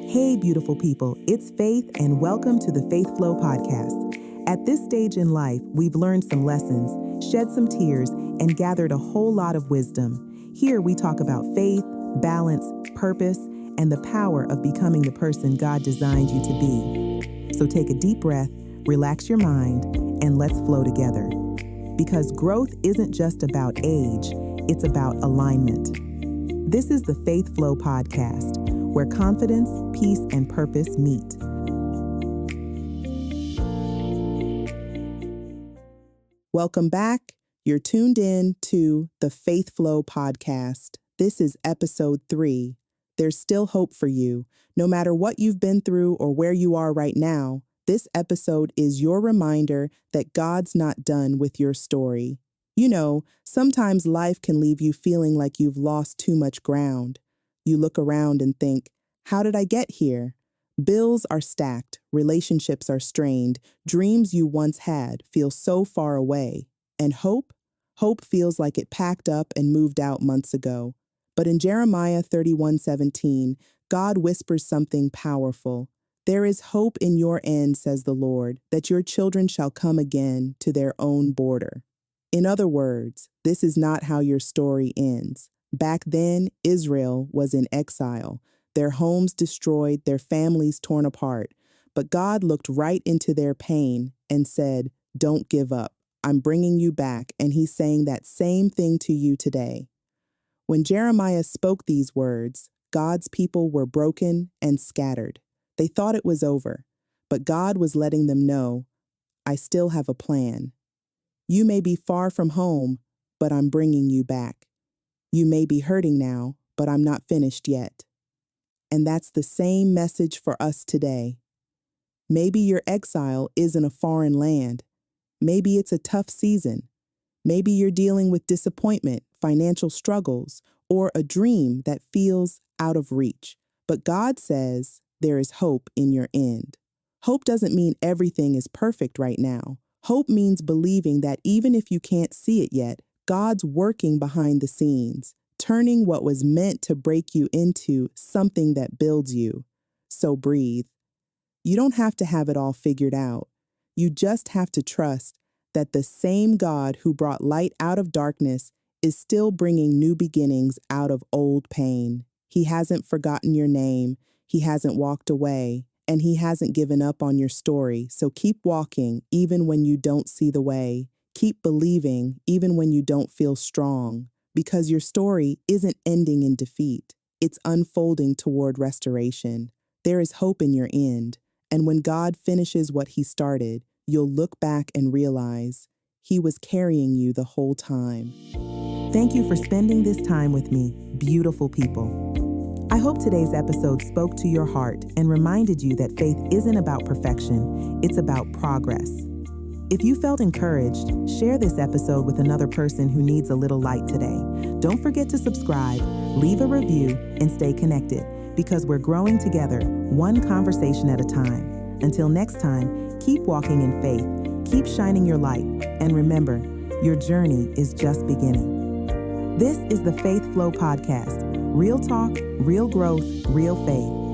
Hey, beautiful people, it's Faith, and welcome to the Faith Flow Podcast. At this stage in life, we've learned some lessons, shed some tears, and gathered a whole lot of wisdom. Here we talk about faith, balance, purpose, and the power of becoming the person God designed you to be. So take a deep breath, relax your mind, and let's flow together. Because growth isn't just about age, it's about alignment. This is the Faith Flow Podcast, where confidence, peace, and purpose meet. Welcome back. You're tuned in to the Faith Flow Podcast. This is episode 3. There's still hope for you. No matter what you've been through or where you are right now, this episode is your reminder that God's not done with your story. You know, sometimes life can leave you feeling like you've lost too much ground. You look around and think, how did I get here? Bills are stacked, relationships are strained, dreams you once had feel so far away. And hope? Hope feels like it packed up and moved out months ago. But in Jeremiah 31:17, God whispers something powerful. There is hope in your end, says the Lord, that your children shall come again to their own border. In other words, this is not how your story ends. Back then, Israel was in exile, their homes destroyed, their families torn apart. But God looked right into their pain and said, don't give up. I'm bringing you back. And he's saying that same thing to you today. When Jeremiah spoke these words, God's people were broken and scattered. They thought it was over, but God was letting them know, I still have a plan. You may be far from home, but I'm bringing you back. You may be hurting now, but I'm not finished yet. And that's the same message for us today. Maybe your exile is in a foreign land. Maybe it's a tough season. Maybe you're dealing with disappointment, financial struggles, or a dream that feels out of reach. But God says there is hope in your end. Hope doesn't mean everything is perfect right now. Hope means believing that even if you can't see it yet, God's working behind the scenes, turning what was meant to break you into something that builds you. So breathe. You don't have to have it all figured out. You just have to trust that the same God who brought light out of darkness is still bringing new beginnings out of old pain. He hasn't forgotten your name. He hasn't walked away. And he hasn't given up on your story. So keep walking even when you don't see the way. Keep believing even when you don't feel strong. Because your story isn't ending in defeat. It's unfolding toward restoration. There is hope in your end. And when God finishes what he started, you'll look back and realize he was carrying you the whole time. Thank you for spending this time with me, beautiful people. I hope today's episode spoke to your heart and reminded you that faith isn't about perfection, it's about progress. If you felt encouraged, share this episode with another person who needs a little light today. Don't forget to subscribe, leave a review, and stay connected, because we're growing together, one conversation at a time. Until next time, keep walking in faith, keep shining your light, and remember, your journey is just beginning. This is the Faith Flow Podcast. Real talk, real growth, real faith.